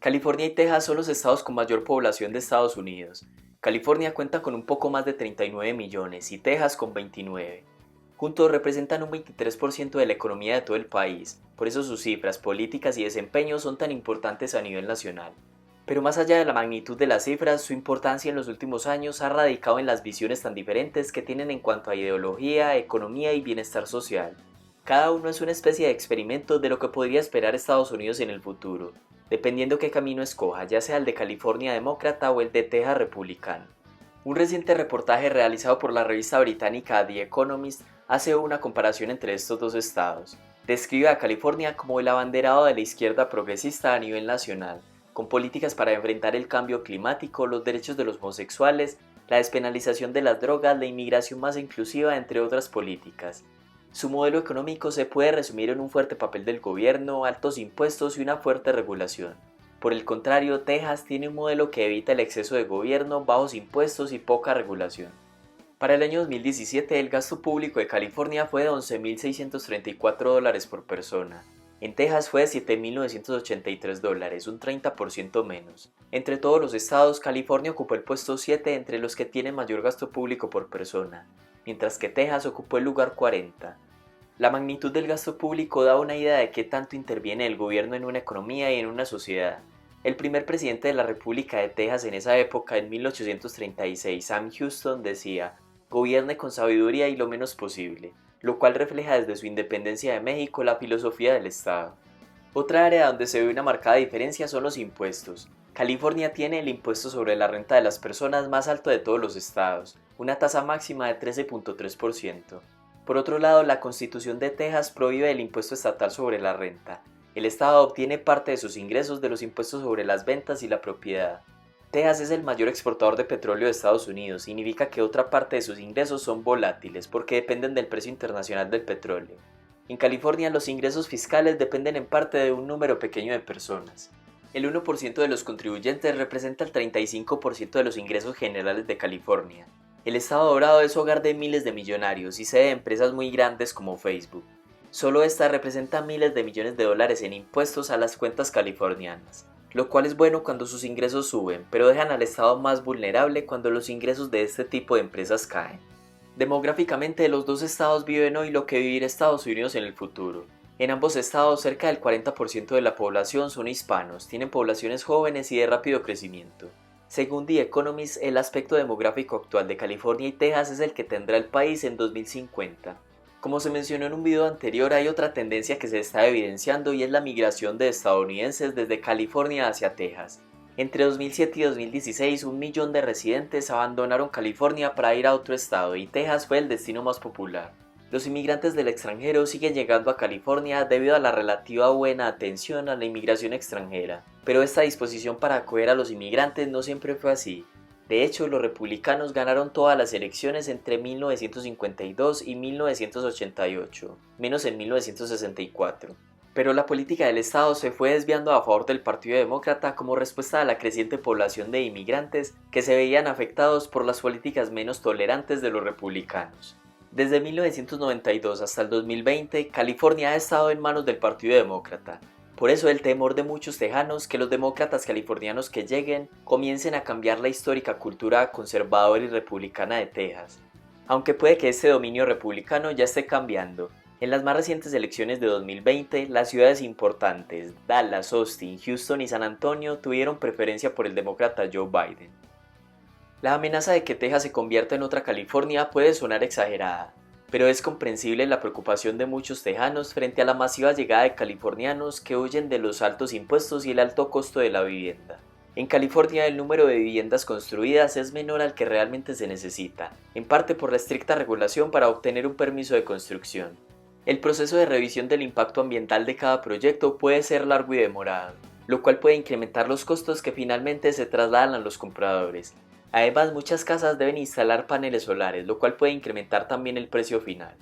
California y Texas son los estados con mayor población de Estados Unidos. California cuenta con un poco más de 39 millones y Texas con 29. Juntos representan un 23% de la economía de todo el país, por eso sus cifras, políticas y desempeño son tan importantes a nivel nacional. Pero más allá de la magnitud de las cifras, su importancia en los últimos años ha radicado en las visiones tan diferentes que tienen en cuanto a ideología, economía y bienestar social. Cada uno es una especie de experimento de lo que podría esperar Estados Unidos en el futuro, dependiendo qué camino escoja, ya sea el de California demócrata o el de Texas republicano. Un reciente reportaje realizado por la revista británica The Economist hace una comparación entre estos dos estados. Describe a California como el abanderado de la izquierda progresista a nivel nacional, con políticas para enfrentar el cambio climático, los derechos de los homosexuales, la despenalización de las drogas, la inmigración más inclusiva, entre otras políticas. Su modelo económico se puede resumir en un fuerte papel del gobierno, altos impuestos y una fuerte regulación. Por el contrario, Texas tiene un modelo que evita el exceso de gobierno, bajos impuestos y poca regulación. Para el año 2017, el gasto público de California fue de $11.634 por persona. En Texas fue de $7.983, un 30% menos. Entre todos los estados, California ocupó el puesto 7 entre los que tienen mayor gasto público por persona, mientras que Texas ocupó el lugar 40. La magnitud del gasto público da una idea de qué tanto interviene el gobierno en una economía y en una sociedad. El primer presidente de la República de Texas en esa época, en 1836, Sam Houston, decía: "Gobierne con sabiduría y lo menos posible", lo cual refleja desde su independencia de México la filosofía del Estado. Otra área donde se ve una marcada diferencia son los impuestos. California tiene el impuesto sobre la renta de las personas más alto de todos los estados, una tasa máxima de 13.3%. Por otro lado, la Constitución de Texas prohíbe el impuesto estatal sobre la renta. El estado obtiene parte de sus ingresos de los impuestos sobre las ventas y la propiedad. Texas es el mayor exportador de petróleo de Estados Unidos, significa que otra parte de sus ingresos son volátiles porque dependen del precio internacional del petróleo. En California los ingresos fiscales dependen en parte de un número pequeño de personas. El 1% de los contribuyentes representa el 35% de los ingresos generales de California. El estado dorado es hogar de miles de millonarios y sede de empresas muy grandes como Facebook. Solo esta representa miles de millones de dólares en impuestos a las cuentas californianas, lo cual es bueno cuando sus ingresos suben, pero dejan al estado más vulnerable cuando los ingresos de este tipo de empresas caen. Demográficamente, los dos estados viven hoy lo que vivirá Estados Unidos en el futuro. En ambos estados, cerca del 40% de la población son hispanos, tienen poblaciones jóvenes y de rápido crecimiento. Según The Economist, el aspecto demográfico actual de California y Texas es el que tendrá el país en 2050. Como se mencionó en un video anterior, hay otra tendencia que se está evidenciando y es la migración de estadounidenses desde California hacia Texas. Entre 2007 y 2016, 1 millón de residentes abandonaron California para ir a otro estado y Texas fue el destino más popular. Los inmigrantes del extranjero siguen llegando a California debido a la relativa buena atención a la inmigración extranjera, pero esta disposición para acoger a los inmigrantes no siempre fue así. De hecho, los republicanos ganaron todas las elecciones entre 1952 y 1988, menos en 1964. Pero la política del Estado se fue desviando a favor del Partido Demócrata como respuesta a la creciente población de inmigrantes que se veían afectados por las políticas menos tolerantes de los republicanos. Desde 1992 hasta el 2020, California ha estado en manos del Partido Demócrata. Por eso el temor de muchos tejanos que los demócratas californianos que lleguen comiencen a cambiar la histórica cultura conservadora y republicana de Texas. Aunque puede que este dominio republicano ya esté cambiando. En las más recientes elecciones de 2020, las ciudades importantes, Dallas, Austin, Houston y San Antonio, tuvieron preferencia por el demócrata Joe Biden. La amenaza de que Texas se convierta en otra California puede sonar exagerada, pero es comprensible la preocupación de muchos tejanos frente a la masiva llegada de californianos que huyen de los altos impuestos y el alto costo de la vivienda. En California el número de viviendas construidas es menor al que realmente se necesita, en parte por la estricta regulación para obtener un permiso de construcción. El proceso de revisión del impacto ambiental de cada proyecto puede ser largo y demorado, lo cual puede incrementar los costos que finalmente se trasladan a los compradores. Además, muchas casas deben instalar paneles solares, lo cual puede incrementar también el precio final.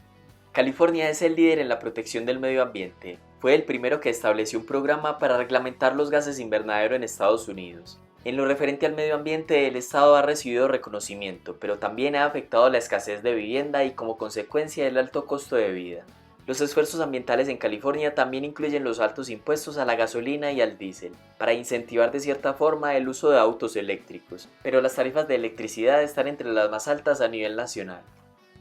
California es el líder en la protección del medio ambiente. Fue el primero que estableció un programa para reglamentar los gases invernadero en Estados Unidos. En lo referente al medio ambiente, el estado ha recibido reconocimiento, pero también ha afectado la escasez de vivienda y como consecuencia el alto costo de vida. Los esfuerzos ambientales en California también incluyen los altos impuestos a la gasolina y al diésel, para incentivar de cierta forma el uso de autos eléctricos, pero las tarifas de electricidad están entre las más altas a nivel nacional.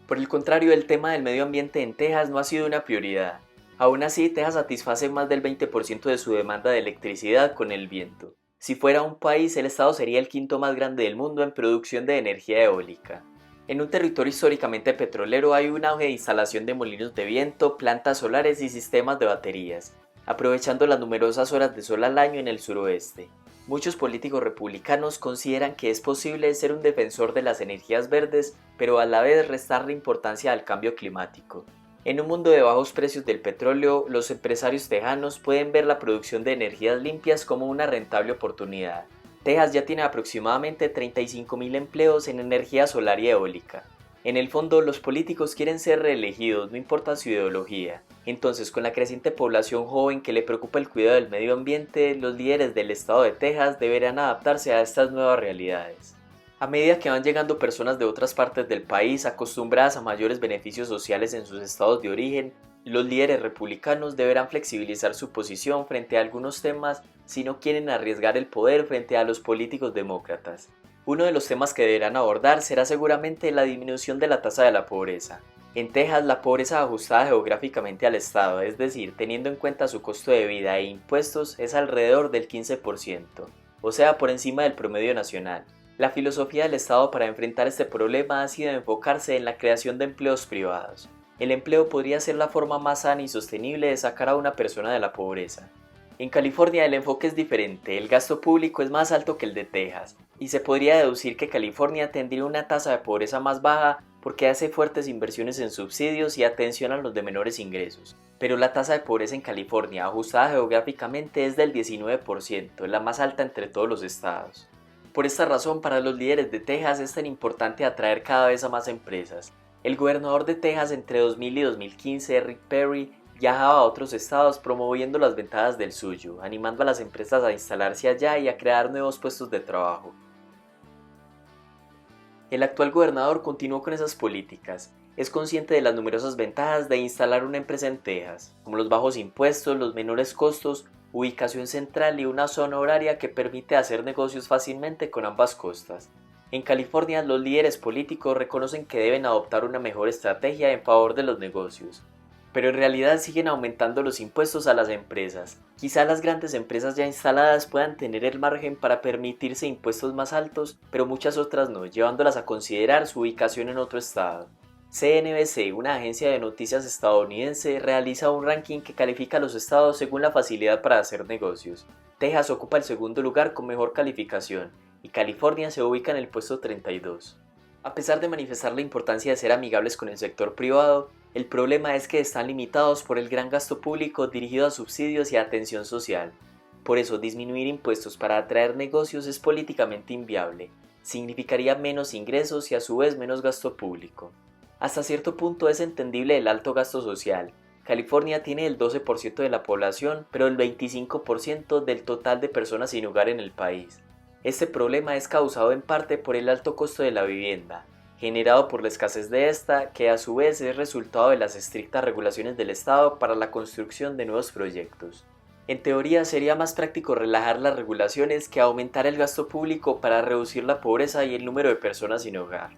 Por el contrario, el tema del medio ambiente en Texas no ha sido una prioridad. Aún así, Texas satisface más del 20% de su demanda de electricidad con el viento. Si fuera un país, el estado sería el quinto más grande del mundo en producción de energía eólica. En un territorio históricamente petrolero hay un auge de instalación de molinos de viento, plantas solares y sistemas de baterías, aprovechando las numerosas horas de sol al año en el suroeste. Muchos políticos republicanos consideran que es posible ser un defensor de las energías verdes, pero a la vez restarle importancia al cambio climático. En un mundo de bajos precios del petróleo, los empresarios tejanos pueden ver la producción de energías limpias como una rentable oportunidad. Texas ya tiene aproximadamente 35.000 empleos en energía solar y eólica. En el fondo, los políticos quieren ser reelegidos, no importa su ideología. Entonces, con la creciente población joven que le preocupa el cuidado del medio ambiente, los líderes del estado de Texas deberán adaptarse a estas nuevas realidades. A medida que van llegando personas de otras partes del país acostumbradas a mayores beneficios sociales en sus estados de origen, los líderes republicanos deberán flexibilizar su posición frente a algunos temas si no quieren arriesgar el poder frente a los políticos demócratas. Uno de los temas que deberán abordar será seguramente la disminución de la tasa de la pobreza. En Texas, la pobreza ajustada geográficamente al estado, es decir, teniendo en cuenta su costo de vida e impuestos, es alrededor del 15%, o sea, por encima del promedio nacional. La filosofía del Estado para enfrentar este problema ha sido enfocarse en la creación de empleos privados. El empleo podría ser la forma más sana y sostenible de sacar a una persona de la pobreza. En California el enfoque es diferente, el gasto público es más alto que el de Texas, y se podría deducir que California tendría una tasa de pobreza más baja porque hace fuertes inversiones en subsidios y atención a los de menores ingresos. Pero la tasa de pobreza en California, ajustada geográficamente, es del 19%, la más alta entre todos los estados. Por esta razón, para los líderes de Texas es tan importante atraer cada vez a más empresas. El gobernador de Texas entre 2000 y 2015, Rick Perry, viajaba a otros estados promoviendo las ventajas del suyo, animando a las empresas a instalarse allá y a crear nuevos puestos de trabajo. El actual gobernador continuó con esas políticas. Es consciente de las numerosas ventajas de instalar una empresa en Texas, como los bajos impuestos, los menores costos, ubicación central y una zona horaria que permite hacer negocios fácilmente con ambas costas. En California, los líderes políticos reconocen que deben adoptar una mejor estrategia en favor de los negocios, pero en realidad siguen aumentando los impuestos a las empresas. Quizá las grandes empresas ya instaladas puedan tener el margen para permitirse impuestos más altos, pero muchas otras no, llevándolas a considerar su ubicación en otro estado. CNBC, una agencia de noticias estadounidense, realiza un ranking que califica a los estados según la facilidad para hacer negocios. Texas ocupa el segundo lugar con mejor calificación, y California se ubica en el puesto 32. A pesar de manifestar la importancia de ser amigables con el sector privado, el problema es que están limitados por el gran gasto público dirigido a subsidios y a atención social. Por eso, disminuir impuestos para atraer negocios es políticamente inviable. Significaría menos ingresos y a su vez menos gasto público. Hasta cierto punto es entendible el alto gasto social. California tiene el 12% de la población, pero el 25% del total de personas sin hogar en el país. Este problema es causado en parte por el alto costo de la vivienda, generado por la escasez de esta, que a su vez es resultado de las estrictas regulaciones del Estado para la construcción de nuevos proyectos. En teoría sería más práctico relajar las regulaciones que aumentar el gasto público para reducir la pobreza y el número de personas sin hogar.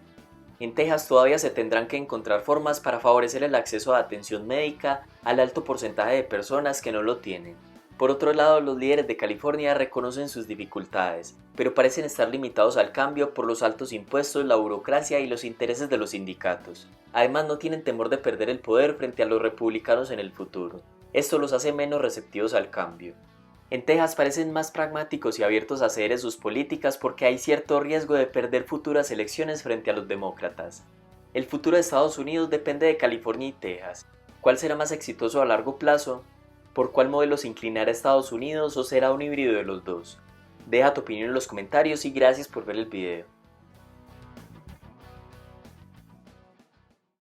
En Texas todavía se tendrán que encontrar formas para favorecer el acceso a atención médica al alto porcentaje de personas que no lo tienen. Por otro lado, los líderes de California reconocen sus dificultades, pero parecen estar limitados al cambio por los altos impuestos, la burocracia y los intereses de los sindicatos. Además, no tienen temor de perder el poder frente a los republicanos en el futuro. Esto los hace menos receptivos al cambio. En Texas parecen más pragmáticos y abiertos a ceder en sus políticas porque hay cierto riesgo de perder futuras elecciones frente a los demócratas. El futuro de Estados Unidos depende de California y Texas. ¿Cuál será más exitoso a largo plazo? ¿Por cuál modelo se inclinará Estados Unidos o será un híbrido de los dos? Deja tu opinión en los comentarios y gracias por ver el video.